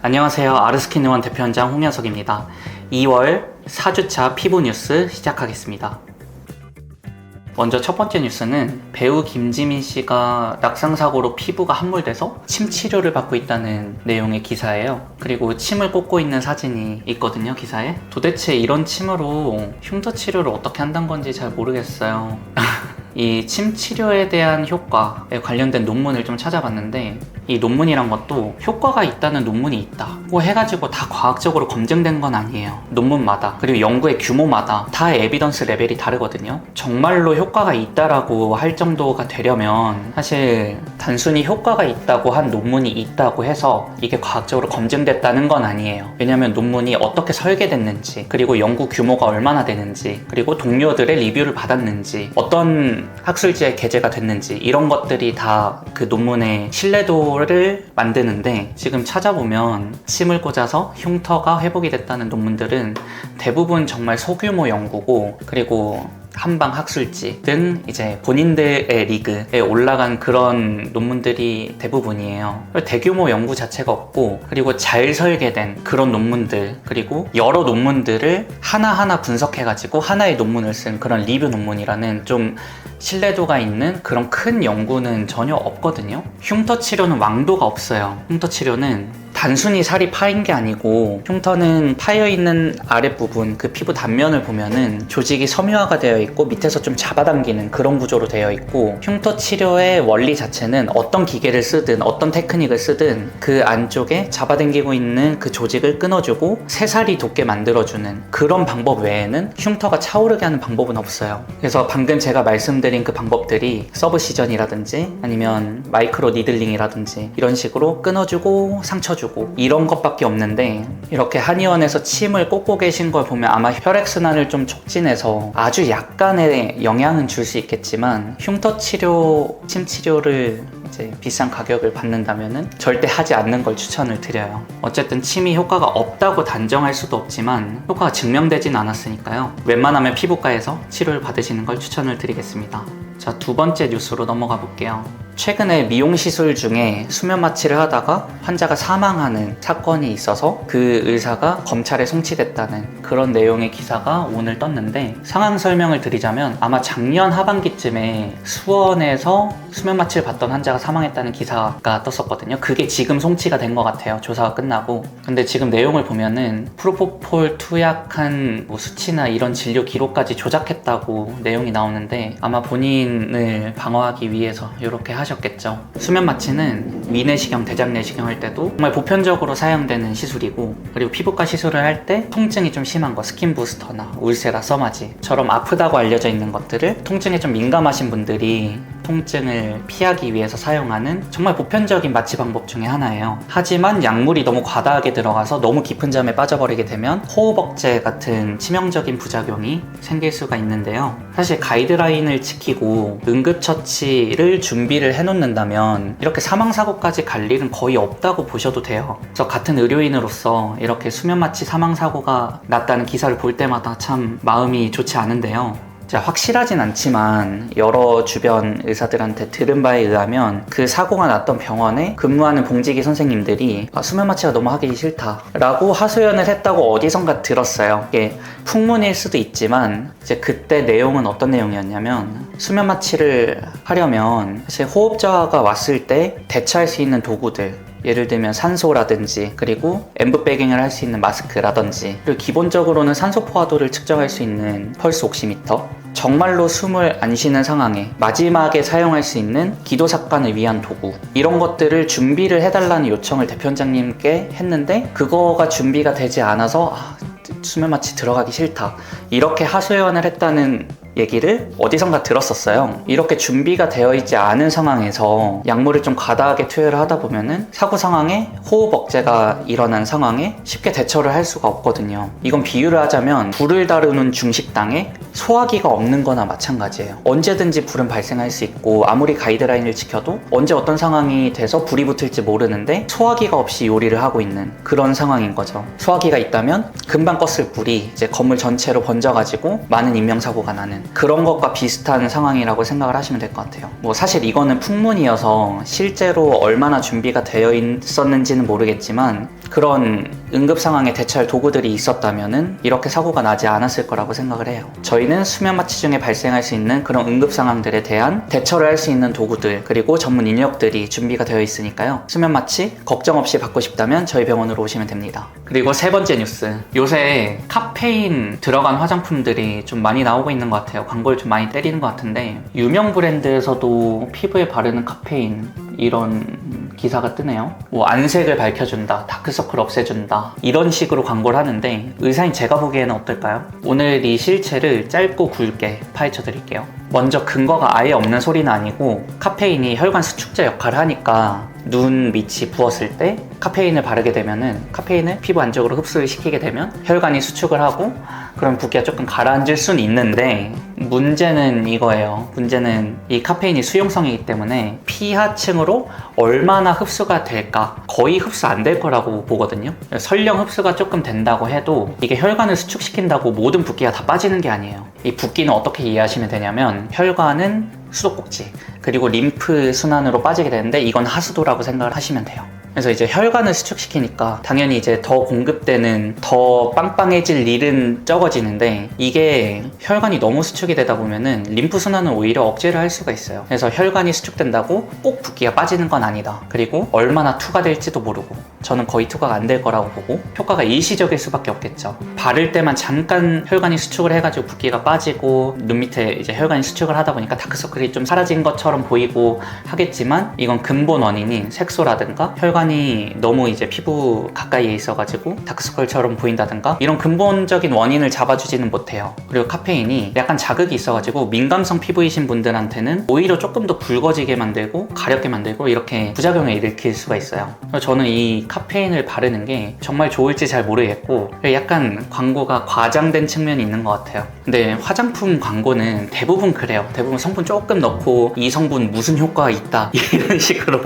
안녕하세요. 아르스킨 의원 대표원장 홍현석입니다. 2월 4주차 피부 뉴스 시작하겠습니다. 먼저 첫 번째 뉴스는 배우 김지민 씨가 낙상사고로 피부가 함몰돼서 침 치료를 받고 있다는 내용의 기사예요. 그리고 침을 꽂고 있는 사진이 있거든요, 기사에. 도대체 이런 침으로 흉터 치료를 어떻게 한다는 건지 잘 모르겠어요. 이 침 치료에 대한 효과에 관련된 논문을 좀 찾아봤는데, 이 논문이란 것도 효과가 있다는 논문이 있다고 해가지고 다 과학적으로 검증된 건 아니에요. 논문마다 그리고 연구의 규모마다 다 에비던스 레벨이 다르거든요. 정말로 효과가 있다라고 할 정도가 되려면 사실 단순히 효과가 있다고 한 논문이 있다고 해서 이게 과학적으로 검증됐다는 건 아니에요. 왜냐하면 논문이 어떻게 설계됐는지, 그리고 연구 규모가 얼마나 되는지, 그리고 동료들의 리뷰를 받았는지, 어떤 학술지에 게재가 됐는지, 이런 것들이 다 그 논문의 신뢰도를 만드는데, 지금 찾아보면 침을 꽂아서 흉터가 회복이 됐다는 논문들은 대부분 정말 소규모 연구고, 그리고 한방 학술지 등 이제 본인들의 리그에 올라간 그런 논문들이 대부분이에요. 대규모 연구 자체가 없고, 그리고 잘 설계된 그런 논문들, 그리고 여러 논문들을 하나하나 분석해가지고 하나의 논문을 쓴 그런 리뷰 논문이라는 좀 신뢰도가 있는 그런 큰 연구는 전혀 없거든요. 흉터 치료는 왕도가 없어요. 흉터 치료는 단순히 살이 파인 게 아니고, 흉터는 파여있는 아랫부분, 그 피부 단면을 보면은 조직이 섬유화가 되어 있고 밑에서 좀 잡아당기는 그런 구조로 되어 있고, 흉터 치료의 원리 자체는 어떤 기계를 쓰든 어떤 테크닉을 쓰든 그 안쪽에 잡아당기고 있는 그 조직을 끊어주고 새살이 돋게 만들어주는 그런 방법 외에는 흉터가 차오르게 하는 방법은 없어요. 그래서 방금 제가 말씀드린 그 방법들이 서브시전이라든지 아니면 마이크로 니들링이라든지 이런 식으로 끊어주고 상처 주고 이런 것밖에 없는데, 이렇게 한의원에서 침을 꽂고 계신 걸 보면 아마 혈액순환을 좀 촉진해서 아주 약간의 영향은 줄 수 있겠지만, 흉터 치료, 침 치료를 이제 비싼 가격을 받는다면은 절대 하지 않는 걸 추천을 드려요. 어쨌든 침이 효과가 없다고 단정할 수도 없지만 효과가 증명되진 않았으니까요. 웬만하면 피부과에서 치료를 받으시는 걸 추천을 드리겠습니다. 자, 두 번째 뉴스로 넘어가 볼게요. 최근에 미용시술 중에 수면 마취를 하다가 환자가 사망하는 사건이 있어서 그 의사가 검찰에 송치됐다는 그런 내용의 기사가 오늘 떴는데, 상황 설명을 드리자면 아마 작년 하반기쯤에 수원에서 수면 마취를 받던 환자가 사망했다는 기사가 떴었거든요. 그게 지금 송치가 된 것 같아요, 조사가 끝나고. 근데 지금 내용을 보면은 프로포폴 투약한 수치나 이런 진료 기록까지 조작했다고 내용이 나오는데, 아마 본인을 방어하기 위해서 이렇게 하셨겠죠. 수면 마취는 위내시경, 대장내시경 할 때도 정말 보편적으로 사용되는 시술이고, 그리고 피부과 시술을 할 때 통증이 좀 심한 거, 스킨 부스터나 울세라, 써마지처럼 아프다고 알려져 있는 것들을 통증에 좀 민감하신 분들이 통증을 피하기 위해서 사용하는 정말 보편적인 마취 방법 중에 하나예요. 하지만 약물이 너무 과다하게 들어가서 너무 깊은 잠에 빠져버리게 되면 호흡억제 같은 치명적인 부작용이 생길 수가 있는데요. 사실 가이드라인을 지키고 응급처치를 준비를 해놓는다면 이렇게 사망사고까지 갈 일은 거의 없다고 보셔도 돼요. 그래서 같은 의료인으로서 이렇게 수면마취 사망사고가 났다는 기사를 볼 때마다 참 마음이 좋지 않은데요. 확실하진 않지만 여러 주변 의사들한테 들은 바에 의하면 그 사고가 났던 병원에 근무하는 봉지기 선생님들이 수면 마취가 너무 하기 싫다 라고 하소연을 했다고 어디선가 들었어요. 이게 풍문일 수도 있지만 이제 그때 내용은 어떤 내용이었냐면, 수면 마취를 하려면 사실 호흡 저하가 왔을 때 대처할 수 있는 도구들, 예를 들면 산소라든지, 그리고 엠브백잉을 할 수 있는 마스크라든지, 그리고 기본적으로는 산소 포화도를 측정할 수 있는 펄스 옥시미터, 정말로 숨을 안 쉬는 상황에 마지막에 사용할 수 있는 기도삭간을 위한 도구, 이런 것들을 준비를 해달라는 요청을 대표원장님께 했는데, 그거가 준비가 되지 않아서 수면 마취 들어가기 싫다 이렇게 하소연을 했다는 얘기를 어디선가 들었었어요. 이렇게 준비가 되어 있지 않은 상황에서 약물을 좀 과다하게 투여를 하다 보면은 사고 상황에 호흡 억제가 일어난 상황에 쉽게 대처를 할 수가 없거든요. 이건 비유를 하자면 불을 다루는 중식당에 소화기가 없는 거나 마찬가지예요. 언제든지 불은 발생할 수 있고, 아무리 가이드라인을 지켜도 언제 어떤 상황이 돼서 불이 붙을지 모르는데 소화기가 없이 요리를 하고 있는 그런 상황인 거죠. 소화기가 있다면 금방 껐을 불이 이제 건물 전체로 번져가지고 많은 인명사고가 나는 그런 것과 비슷한 상황이라고 생각을 하시면 될 것 같아요. 사실 이거는 풍문이어서 실제로 얼마나 준비가 되어 있었는지는 모르겠지만, 그런 응급 상황에 대처할 도구들이 있었다면은 이렇게 사고가 나지 않았을 거라고 생각을 해요. 저희는 수면 마취 중에 발생할 수 있는 그런 응급 상황들에 대한 대처를 할 수 있는 도구들 그리고 전문 인력들이 준비가 되어 있으니까요. 수면 마취 걱정 없이 받고 싶다면 저희 병원으로 오시면 됩니다. 그리고 세 번째 뉴스. 요새 카페인 들어간 화장품들이 좀 많이 나오고 있는 것 같아요. 광고를 좀 많이 때리는 것 같은데 유명 브랜드에서도 피부에 바르는 카페인 이런 기사가 뜨네요. 뭐 안색을 밝혀준다, 다크서클 없애준다 이런 식으로 광고를 하는데 의사인 제가 보기에는 어떨까요? 오늘 이 실체를 짧고 굵게 파헤쳐 드릴게요. 먼저 근거가 아예 없는 소리는 아니고 카페인이 혈관 수축제 역할을 하니까 눈 밑이 부었을 때 카페인을 바르게 되면은 카페인을 피부 안쪽으로 흡수를 시키게 되면 혈관이 수축을 하고 그럼 붓기가 조금 가라앉을 수는 있는데 문제는 이거예요. 문제는 이 카페인이 수용성이기 때문에 피하층으로 얼마나 흡수가 될까? 거의 흡수 안 될 거라고 보거든요. 설령 흡수가 조금 된다고 해도 이게 혈관을 수축시킨다고 모든 붓기가 다 빠지는 게 아니에요. 이 붓기는 어떻게 이해하시면 되냐면 혈관은 수도꼭지 그리고 림프 순환으로 빠지게 되는데 이건 하수도라고 생각을 하시면 돼요. 그래서 이제 혈관을 수축시키니까 당연히 이제 더 공급되는 더 빵빵해질 일은 적어지는데 이게 혈관이 너무 수축이 되다 보면은 림프 순환은 오히려 억제를 할 수가 있어요. 그래서 혈관이 수축된다고 꼭 붓기가 빠지는 건 아니다. 그리고 얼마나 투가 될지도 모르고 저는 거의 투과가 안 될 거라고 보고 효과가 일시적일 수밖에 없겠죠. 바를 때만 잠깐 혈관이 수축을 해가지고 붓기가 빠지고 눈 밑에 이제 혈관이 수축을 하다 보니까 다크서클이 좀 사라진 것처럼 보이고 하겠지만 이건 근본 원인인 색소라든가 혈관이 너무 이제 피부 가까이에 있어가지고 다크서클처럼 보인다든가 이런 근본적인 원인을 잡아주지는 못해요. 그리고 카페인이 약간 자극이 있어가지고 민감성 피부이신 분들한테는 오히려 조금 더 붉어지게 만들고 가렵게 만들고 이렇게 부작용을 일으킬 수가 있어요. 그래서 저는 이 카페인을 바르는 게 정말 좋을지 잘 모르겠고 약간 광고가 과장된 측면이 있는 것 같아요. 근데 화장품 광고는 대부분 그래요. 대부분 성분 조금 넣고 이 성분 무슨 효과가 있다 이런 식으로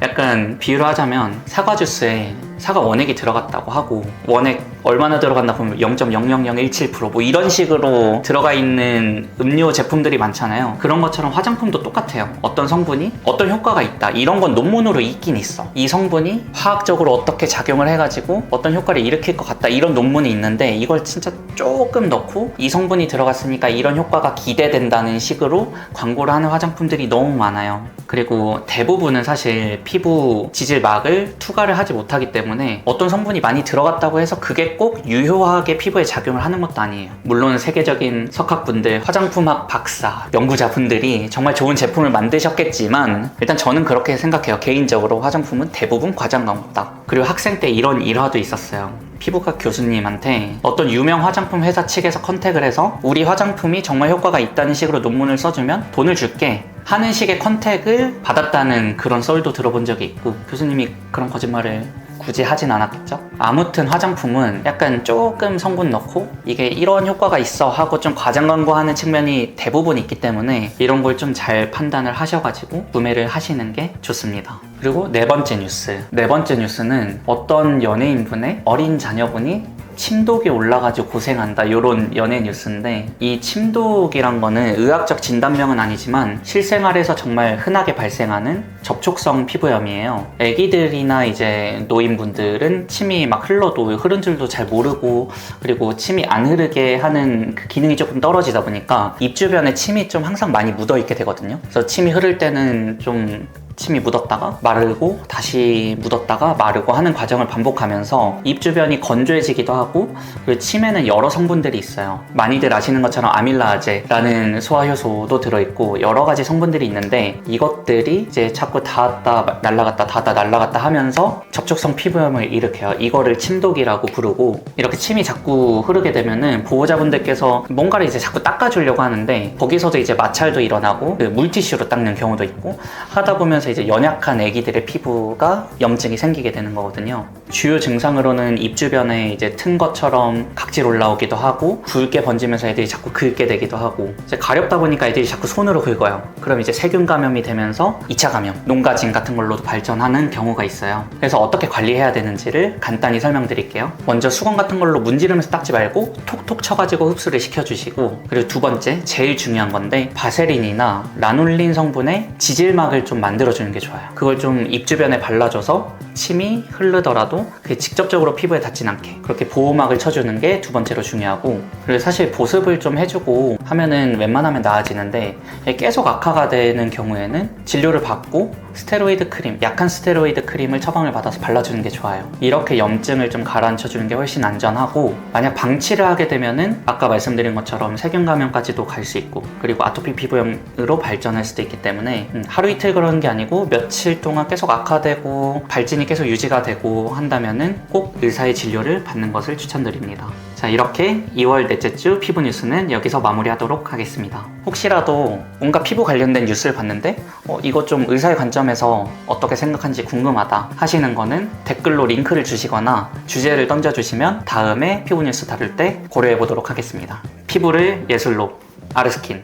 약간 비유를 하자면 사과 주스에 사과 원액이 들어갔다고 하고 원액 얼마나 들어갔나 보면 0.00017%뭐 이런 식으로 들어가 있는 음료 제품들이 많잖아요. 그런 것처럼 화장품도 똑같아요. 어떤 성분이 어떤 효과가 있다 이런 건 논문으로 있긴 있어. 이 성분이 화학적으로 어떻게 작용을 해가지고 어떤 효과를 일으킬 것 같다 이런 논문이 있는데 이걸 진짜 조금 넣고 이 성분이 들어갔으니까 이런 효과가 기대된다는 식으로 광고를 하는 화장품들이 너무 많아요. 그리고 대부분은 사실 피부 지질막을 투과를 하지 못하기 때문에 어떤 성분이 많이 들어갔다고 해서 그게 꼭 유효하게 피부에 작용을 하는 것도 아니에요. 물론 세계적인 석학분들, 화장품학 박사, 연구자분들이 정말 좋은 제품을 만드셨겠지만 일단 저는 그렇게 생각해요. 개인적으로 화장품은 대부분 과장 광고다. 그리고 학생 때 이런 일화도 있었어요. 피부과 교수님한테 어떤 유명 화장품 회사 측에서 컨택을 해서 우리 화장품이 정말 효과가 있다는 식으로 논문을 써주면 돈을 줄게 하는 식의 컨택을 받았다는 그런 썰도 들어본 적이 있고 교수님이 그런 거짓말을 굳이 하진 않았겠죠? 아무튼 화장품은 약간 조금 성분 넣고 이게 이런 효과가 있어 하고 좀 과장 광고하는 측면이 대부분 있기 때문에 이런 걸 좀 잘 판단을 하셔가지고 구매를 하시는 게 좋습니다. 그리고 네 번째 뉴스. 네 번째 뉴스는 어떤 연예인분의 어린 자녀분이 침독이 올라가지고 고생한다 이런 연예 뉴스인데 이 침독이란 거는 의학적 진단명은 아니지만 실생활에서 정말 흔하게 발생하는 접촉성 피부염이에요. 애기들이나 이제 노인분들은 침이 막 흘러도 흐른 줄도 잘 모르고 그리고 침이 안 흐르게 하는 그 기능이 조금 떨어지다 보니까 입 주변에 침이 좀 항상 많이 묻어 있게 되거든요. 그래서 침이 흐를 때는 좀 침이 묻었다가 마르고 다시 묻었다가 마르고 하는 과정을 반복하면서 입 주변이 건조해지기도 하고 그리고 침에는 여러 성분들이 있어요. 많이들 아시는 것처럼 아밀라제라는 소화효소도 들어있고 여러 가지 성분들이 있는데 이것들이 이제 자꾸 닿았다 날라갔다 닿았다 날라갔다 하면서 접촉성 피부염을 일으켜요. 이거를 침독이라고 부르고 이렇게 침이 자꾸 흐르게 되면은 보호자분들께서 뭔가를 이제 자꾸 닦아주려고 하는데 거기서도 이제 마찰도 일어나고 그 물티슈로 닦는 경우도 있고 하다 보면서 이제 연약한 애기들의 피부가 염증이 생기게 되는 거거든요. 주요 증상으로는 입 주변에 이제 튼 것처럼 각질 올라오기도 하고 붉게 번지면서 애들이 자꾸 긁게 되기도 하고 이제 가렵다 보니까 애들이 자꾸 손으로 긁어요. 그럼 이제 세균 감염이 되면서 2차 감염, 농가진 같은 걸로도 발전하는 경우가 있어요. 그래서 어떻게 관리해야 되는지를 간단히 설명드릴게요. 먼저 수건 같은 걸로 문지르면서 닦지 말고 톡톡 쳐가지고 흡수를 시켜주시고 그리고 두 번째 제일 중요한 건데 바세린이나 라놀린 성분의 지질막을 좀 만들어주는 게 좋아요. 그걸 좀 입 주변에 발라줘서 침이 흐르더라도 하더라도 그게 직접적으로 피부에 닿진 않게 그렇게 보호막을 쳐주는 게 두 번째로 중요하고, 그리고 사실 보습을 좀 해주고 하면은 웬만하면 나아지는데 계속 악화가 되는 경우에는 진료를 받고 스테로이드 크림, 약한 스테로이드 크림을 처방을 받아서 발라주는 게 좋아요. 이렇게 염증을 좀 가라앉혀주는 게 훨씬 안전하고, 만약 방치를 하게 되면은 아까 말씀드린 것처럼 세균 감염까지도 갈 수 있고, 그리고 아토피 피부염으로 발전할 수도 있기 때문에 하루 이틀 그러는 게 아니고 며칠 동안 계속 악화되고 발진이 계속 유지가 되고 한다면은 꼭 의사의 진료를 받는 것을 추천드립니다. 자, 이렇게 2월 넷째 주 피부 뉴스는 여기서 마무리하도록 하겠습니다. 혹시라도 뭔가 피부 관련된 뉴스를 봤는데 이거 좀 의사의 관점에서 어떻게 생각하는지 궁금하다 하시는 거는 댓글로 링크를 주시거나 주제를 던져주시면 다음에 피부 뉴스 다룰 때 고려해 보도록 하겠습니다. 피부를 예술로, 아르스킨.